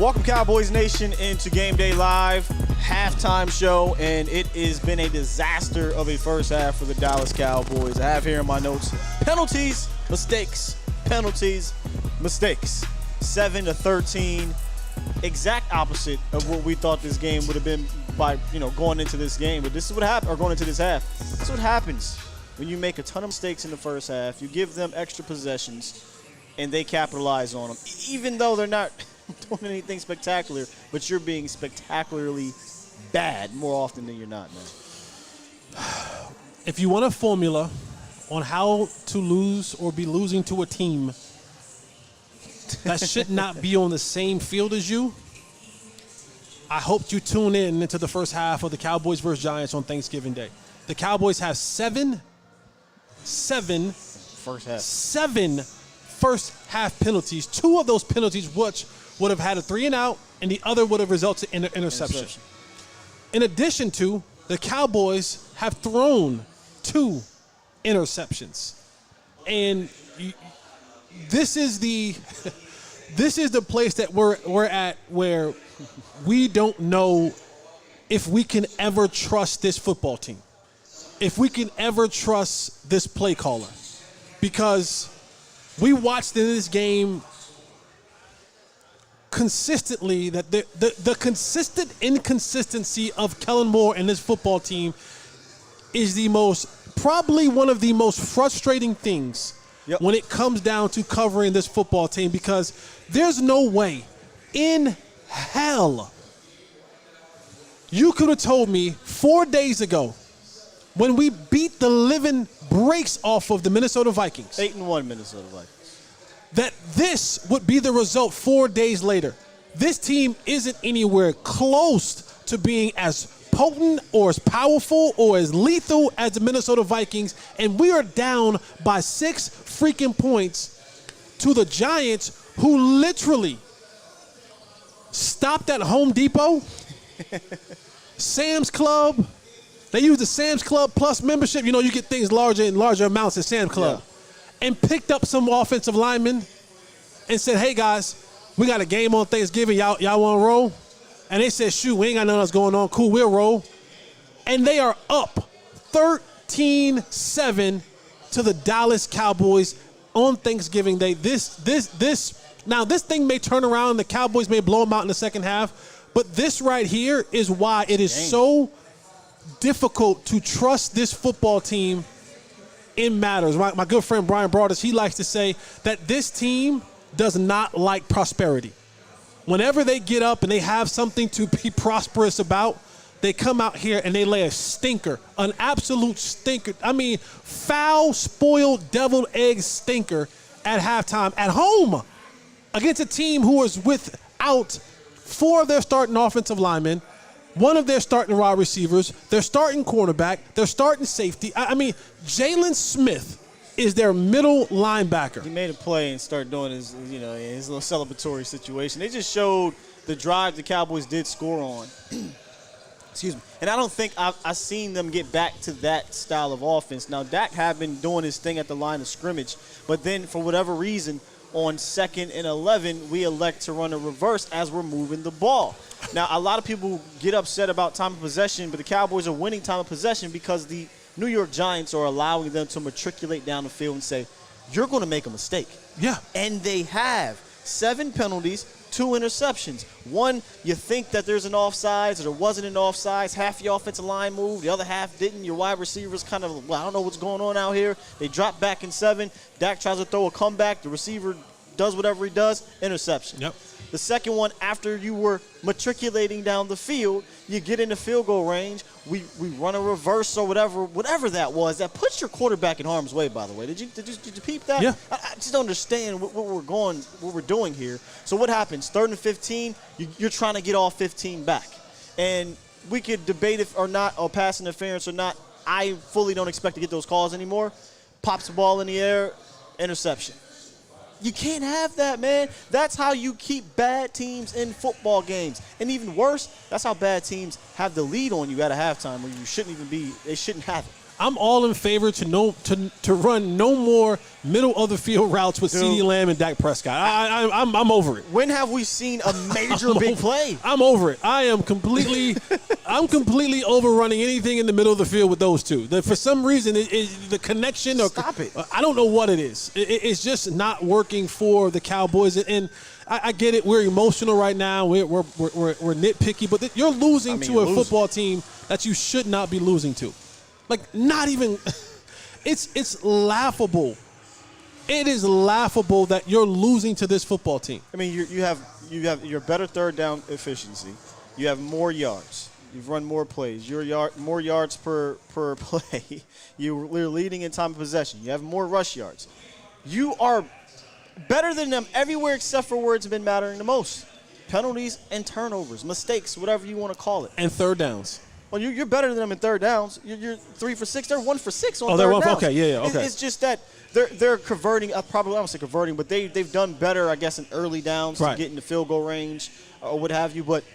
Welcome, Cowboys Nation, into Game Day Live halftime show, and it has been a disaster of a first half for the Dallas Cowboys. I have here in my notes penalties, mistakes, penalties, mistakes. 7-13, exact opposite of what we thought this game would have been by going into this game. But this is what happened, or going into this half. This is what happens when you make a ton of mistakes in the first half. You give them extra possessions, and they capitalize on them, even though they're not doing anything spectacular, but you're being spectacularly bad more often than you're not, man. If you want a formula on how to lose or be losing to a team that should not be on the same field as you, I hope you tune in into the first half of the Cowboys versus Giants on Thanksgiving Day. The Cowboys have seven first half penalties. Two of those penalties which would have had a 3-and-out, and the other would have resulted in an interception. In addition to, the Cowboys have thrown 2 interceptions. And this is the place that we're at where we don't know if we can ever trust this football team, if we can ever trust this play caller, because we watched in this game consistently that the consistent inconsistency of Kellen Moore and this football team is probably one of the most frustrating things when it comes down to covering this football team, because there's no way in hell you could have told me 4 days ago when we beat the living brakes off of the Minnesota Vikings. 8-1 Minnesota Vikings. That this would be the result 4 days later. This team isn't anywhere close to being as potent or as powerful or as lethal as the Minnesota Vikings, and we are down by 6 freaking points to the Giants, who literally stopped at Home Depot, Sam's Club. They use the Sam's Club Plus membership. You get things larger and larger amounts at Sam's Club. Yeah. And picked up some offensive linemen and said, hey, guys, we got a game on Thanksgiving. Y'all want to roll? And they said, shoot, we ain't got nothing else going on. Cool, we'll roll. And they are up 13-7 to the Dallas Cowboys on Thanksgiving Day. This thing may turn around. The Cowboys may blow them out in the second half. But this right here is why it is so difficult to trust this football team in matters. My good friend Brian Broadus, he likes to say that this team does not like prosperity. Whenever they get up and they have something to be prosperous about, they come out here and they lay a stinker, an absolute stinker. I mean, foul, spoiled, deviled egg stinker at halftime at home against a team who is without 4 of their starting offensive linemen, 1 of their starting wide receivers, their starting cornerback, their starting safety. I mean, Jalen Smith is their middle linebacker. He made a play and started doing his little celebratory situation. They just showed the drive the Cowboys did score on. Excuse me. And I don't think I've seen them get back to that style of offense. Now, Dak had been doing his thing at the line of scrimmage, but then for whatever reason, on 2nd and 11, we elect to run a reverse as we're moving the ball. Now, a lot of people get upset about time of possession, but the Cowboys are winning time of possession because the New York Giants are allowing them to matriculate down the field and say, you're going to make a mistake. Yeah. And they have 7 penalties, 2 interceptions. One, you think that there's an offsides or there wasn't an offsides. Half your offensive line moved, the other half didn't. Your wide receivers kind of, I don't know what's going on out here. They drop back in 7. Dak tries to throw a comeback. The receiver does whatever he does, interception. Yep. The second one, after you were matriculating down the field, you get in the field goal range. We run a reverse or whatever that was. That puts your quarterback in harm's way, by the way. Did you peep that? Yeah. I just don't understand what we're doing here. So what happens? 3rd and 15, you're trying to get all 15 back. And we could debate if or not, or pass interference or not. I fully don't expect to get those calls anymore. Pops the ball in the air, interception. You can't have that, man. That's how you keep bad teams in football games. And even worse, that's how bad teams have the lead on you at a halftime where you shouldn't even be, they shouldn't have it. I'm all in favor to run no more middle of the field routes with CeeDee Lamb and Dak Prescott. I'm over it. When have we seen a major big play? I'm over it. I'm completely overrunning anything in the middle of the field with those two. For some reason, the connection. Stop it. I don't know what it is. It's just not working for the Cowboys. And I get it. We're emotional right now. We're nitpicky, but you're losing to a football team that you should not be losing to. Like, not even. It's laughable. It is laughable that you're losing to this football team. I mean, you have your better third down efficiency. You have more yards. You've run more plays. More yards per play. You're leading in time of possession. You have more rush yards. You are better than them everywhere except for where it's been mattering the most. Penalties and turnovers, mistakes, whatever you want to call it. And third downs. Well, you're better than them in third downs. You're 3 for 6. They're 1 for 6 on third downs. Oh, they're 1 for, okay, yeah, okay. It's just that they're converting. Probably I don't say converting, but they've done better, I guess, in early downs to get in the field goal range or what have you. But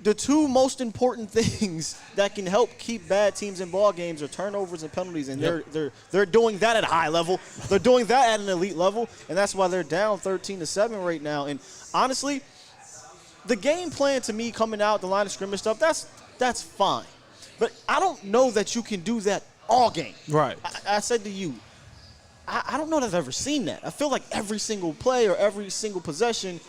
the two most important things that can help keep bad teams in ball games are turnovers and penalties, and they're doing that at a high level. They're doing that at an elite level, and that's why they're down 13-7 right now. And honestly, the game plan to me coming out the line of scrimmage stuff, that's fine. But I don't know that you can do that all game. Right. I said to you, I don't know that I've ever seen that. I feel like every single play or every single possession,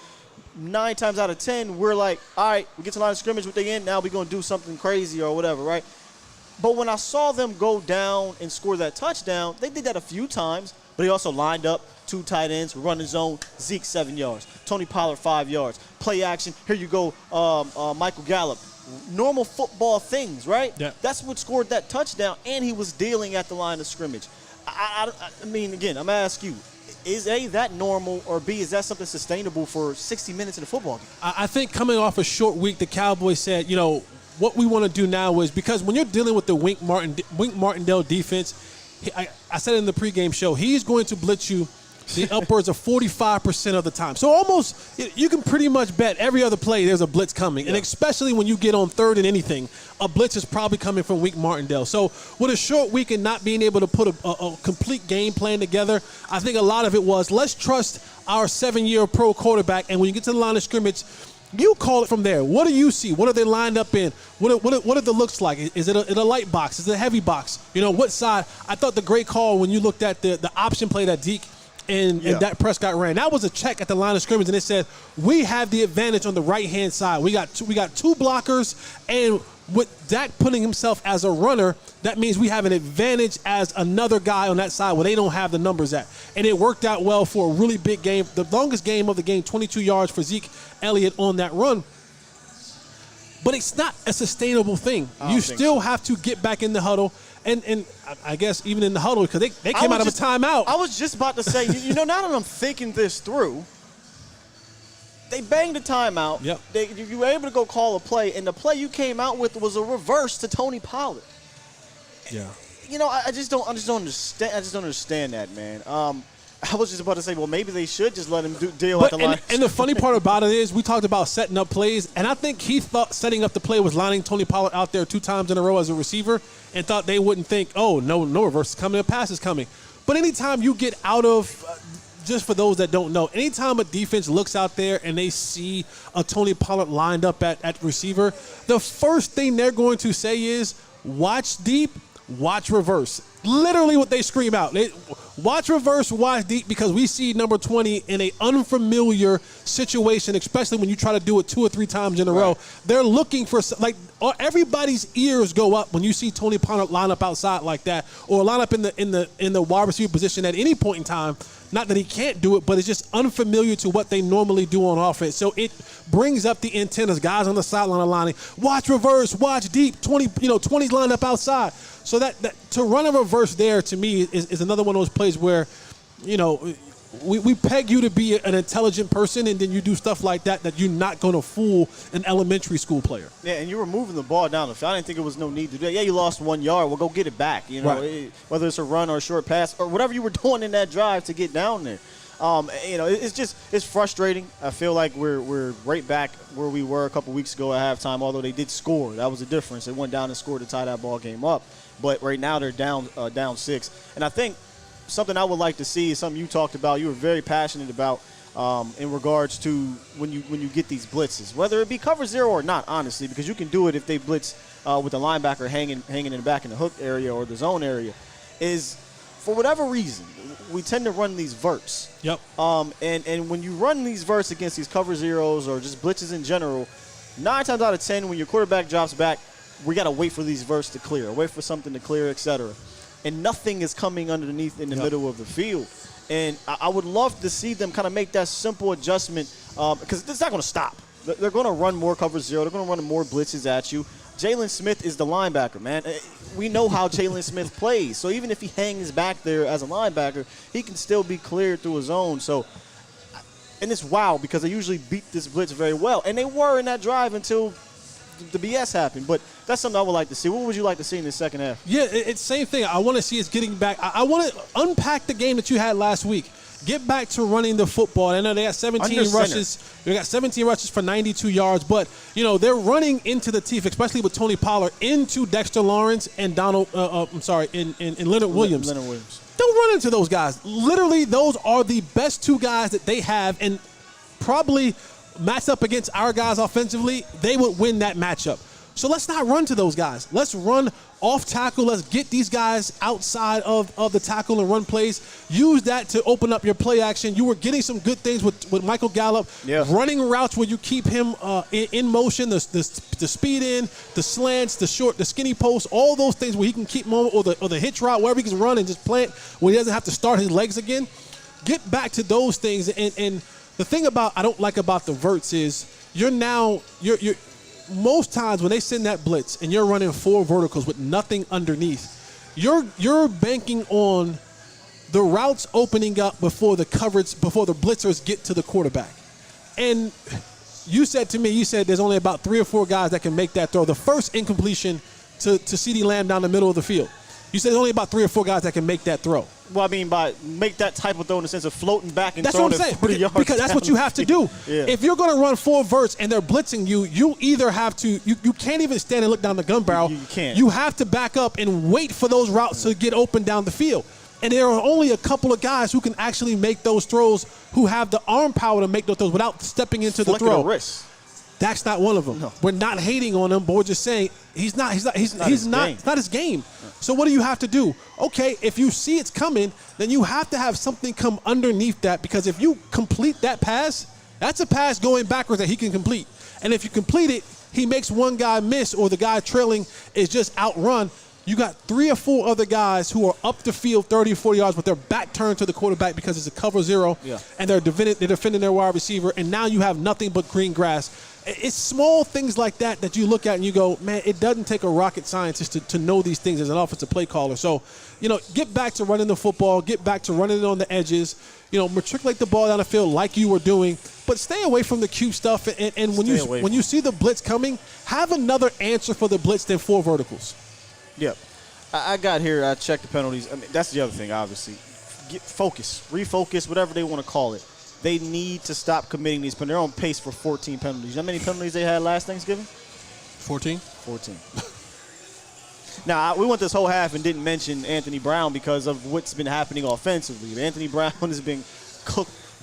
9 times out of 10, we're like, all right, we get to the line of scrimmage, what they in, now we're going to do something crazy or whatever, right? But when I saw them go down and score that touchdown, they did that a few times, but they also lined up 2 tight ends, run the zone, Zeke 7 yards, Tony Pollard 5 yards, play action, here you go, Michael Gallup. Normal football things, right? Yeah. That's what scored that touchdown, and he was dealing at the line of scrimmage. I mean, again, I'm going to ask you, is A, that normal, or B, is that something sustainable for 60 minutes in a football game? I think coming off a short week, the Cowboys said, what we want to do now is, because when you're dealing with the Wink Martindale defense, I said in the pregame show, he's going to blitz you the upwards of 45% of the time. So almost, you can pretty much bet every other play there's a blitz coming. Yeah. And especially when you get on third and anything, a blitz is probably coming from Wink Martindale. So with a short week and not being able to put a complete game plan together, I think a lot of it was, let's trust our 7-year pro quarterback. And when you get to the line of scrimmage, you call it from there. What do you see? What are they lined up in? What are the looks like? Is it a light box? Is it a heavy box? What side? I thought the great call when you looked at the option play that Deke and Dak Prescott ran. That was a check at the line of scrimmage, and it said, we have the advantage on the right-hand side. We got 2 blockers, and with Dak putting himself as a runner, that means we have an advantage as another guy on that side where they don't have the numbers at. And it worked out well for a really big game. The longest game of the game, 22 yards for Zeke Elliott on that run. But it's not a sustainable thing. You still have to get back in the huddle. And I guess even in the huddle, because they came out of a timeout. I was just about to say, now that I'm thinking this through, they banged the timeout. Yep. You were able to go call a play, and the play you came out with was a reverse to Tony Pollard. Yeah. I just don't understand. I just don't understand that, man. I was just about to say, well, maybe they should just let him deal at the line. And the funny part about it is, we talked about setting up plays, and I think he thought setting up the play was lining Tony Pollard out there 2 times in a row as a receiver, and thought they wouldn't think, oh, no reverse is coming, a pass is coming. But anytime you get out of, just for those that don't know, anytime a defense looks out there and they see a Tony Pollard lined up at receiver, the first thing they're going to say is, watch deep, watch reverse. Literally what they scream out. Watch reverse, watch deep, because we see number 20 in an unfamiliar situation, especially when you try to do it 2 or 3 times in a row. They're looking for, everybody's ears go up when you see Tony Pollard line up outside like that, or line up in the wide receiver position at any point in time. Not that he can't do it, but it's just unfamiliar to what they normally do on offense. So it brings up the antennas. Guys on the sideline are lining, watch reverse, watch deep. 20's lined up outside. So that to run a reverse there, to me, is another one of those plays where, we peg you to be an intelligent person, and then you do stuff like that you're not going to fool an elementary school player. Yeah, and you were moving the ball down the field. I didn't think there was no need to do that. Yeah, you lost 1 yard. Well, go get it back. Right. Whether it's a run or a short pass or whatever you were doing in that drive to get down there. It's frustrating. I feel like we're right back where we were a couple weeks ago at halftime, although they did score. That was the difference. They went down and scored to tie that ball game up. but right now they're down 6. And I think something I would like to see is something you talked about. You were very passionate about in regards to when you get these blitzes, whether it be cover 0 or not, honestly, because you can do it if they blitz with the linebacker hanging in the back in the hook area or the zone area, is for whatever reason, we tend to run these verts. Yep. And when you run these verts against these cover 0s or just blitzes in general, 9 times out of 10, when your quarterback drops back, we got to wait for these verts to clear, wait for something to clear, etc. And nothing is coming underneath in the middle of the field. And I would love to see them kind of make that simple adjustment because it's not going to stop. They're going to run more cover 0. They're going to run more blitzes at you. Jalen Smith is the linebacker, man. We know how Jalen Smith plays. So even if he hangs back there as a linebacker, he can still be cleared through his zone. So, and it's wild because they usually beat this blitz very well. And they were in that drive until the BS happened. But that's something I would like to see. What would you like to see in the second half? Yeah, it's same thing. I want to see us getting back. I want to unpack the game that you had last week. Get back to running the football. I know they got 17 rushes. They got 17 rushes for 92 yards, but they're running into the teeth, especially with Tony Pollard, into Dexter Lawrence and Leonard Williams. Leonard Williams. Don't run into those guys. Literally, those are the best 2 guys that they have, and probably matched up against our guys offensively, they would win that matchup. So let's not run to those guys. Let's run off tackle. Let's get these guys outside of the tackle and run plays. Use that to open up your play action. You were getting some good things with Michael Gallup, running routes where you keep him in motion, the speed in, the slants, the short, the skinny post, all those things where he can keep him on, or the hitch route, wherever he can run and just plant where he doesn't have to start his legs again. Get back to those things. And the thing I don't like about the verts is you're most times when they send that blitz and you're running 4 verticals with nothing underneath, you're banking on the routes opening up before the blitzers get to the quarterback. And you said to me, there's only about 3 or 4 guys that can make that throw. The first incompletion to CeeDee Lamb down the middle of the field. You said there's only about 3 or 4 guys that can make that throw. Well, I mean, by make that type of throw in the sense of floating back and that's throwing what I'm it saying. 40 yards because that's what you have to do. Yeah. If you're going to run 4 verts and they're blitzing you, you either have to you can't even stand and look down the gun barrel. You can't. You have to back up and wait for those routes to get open down the field. And there are only a couple of guys who can actually make those throws, who have the arm power to make those throws without stepping into the throw. Wrist. That's not one of them. No. We're not hating on him, but we're just saying he's not it's not his game. So what do you have to do? Okay, if you see it's coming, then you have to have something come underneath that, because if you complete that pass, that's a pass going backwards that he can complete. And if you complete it, he makes one guy miss, or the guy trailing is just outrun. You got 3 or 4 other guys who are up the field 30 or 40 yards with their back turned to the quarterback because it's a cover 0, and they're defending their wide receiver, and now you have nothing but green grass. It's small things like that you look at and you go, man, it doesn't take a rocket scientist to know these things as an offensive play caller. So, get back to running the football, get back to running it on the edges, matriculate the ball down the field like you were doing, but stay away from the cute stuff. And when you see the blitz coming, have another answer for the blitz than 4 verticals. Yeah. I got here, I checked the penalties. I mean, that's the other thing, obviously. Refocus, whatever they want to call it. They need to stop committing these penalties. They're on pace for 14 penalties. You know how many penalties they had last Thanksgiving? 14. Now, we went this whole half and didn't mention Anthony Brown because of what's been happening offensively. Anthony Brown has been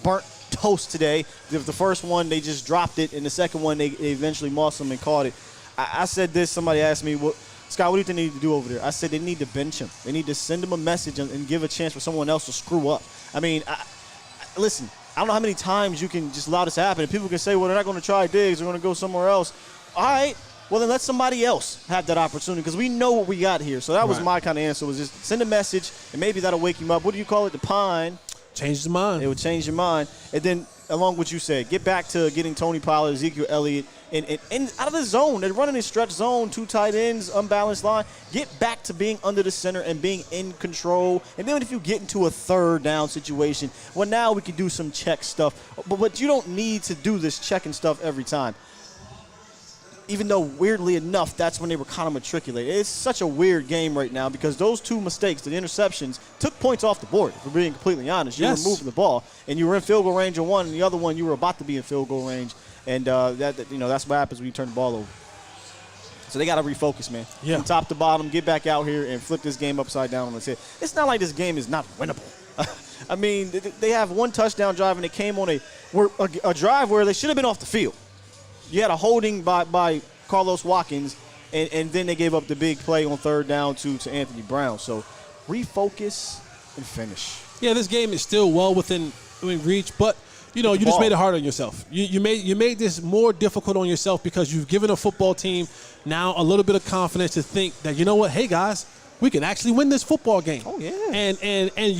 burnt toast today. The first one, they just dropped it, and the second one, they eventually mossed him and caught it. I said this. Somebody asked me, Scott, what do you think they need to do over there? I said they need to bench him. They need to send him a message and give a chance for someone else to screw up. I mean, listen, I don't know how many times you can just allow this to happen. And people can say, well, they're not going to try Diggs. They're going to go somewhere else. All right. Well, then let somebody else have that opportunity, because we know what we got here. So that was my kind of answer, was just send a message, and maybe that'll wake him up. What do you call it? The pine. Change his mind. It would change your mind. And then, along with what you said, get back to getting Tony Pollard, Ezekiel Elliott, and out of the zone. They're running a stretch zone, 2 tight ends, unbalanced line. Get back to being under the center and being in control. And then if you get into a 3rd down situation, well, now we can do some check stuff. But you don't need to do this checking stuff every time. Even though, weirdly enough, that's when they were kind of matriculated. It's such a weird game right now because those 2 mistakes, the interceptions, took points off the board, if we're being completely honest. You were moving the ball, and you were in field goal range on one, and the other one you were about to be in field goal range. And that's what happens when you turn the ball over. So they got to refocus, man. Yeah. From top to bottom, get back out here and flip this game upside down on its head. It's not like this game is not winnable. I mean, they have one touchdown drive, and it came on a drive where they should have been off the field. You had a holding by Carlos Watkins, and then they gave up the big play on third down to Anthony Brown. So refocus and finish. Yeah, this game is still well within reach, but you just made it hard on yourself. You made this more difficult on yourself because you've given a football team now a little bit of confidence to think that, you know what, hey guys, we can actually win this football game. Oh yeah. And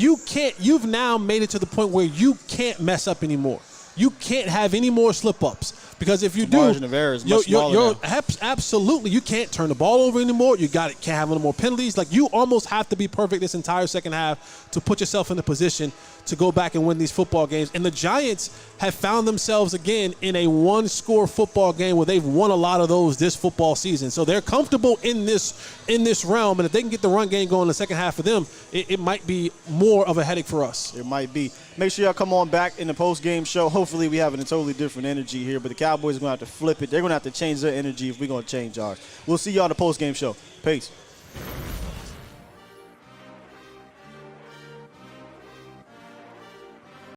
you've now made it to the point where you can't mess up anymore. You can't have any more slip-ups because if you do, margin of error is much smaller now. Absolutely, you can't turn the ball over anymore. Can't have any more penalties. Like, you almost have to be perfect this entire second half to put yourself in a position to go back and win these football games. And the Giants have found themselves again in a one-score football game where they've won a lot of those this football season. So they're comfortable in this realm, and if they can get the run game going in the second half for them, it might be more of a headache for us. It might be. Make sure y'all come on back in the post-game show. Hopefully we have a totally different energy here, but the Cowboys are going to have to flip it. They're going to have to change their energy if we're going to change ours. We'll see y'all in the post-game show. Peace.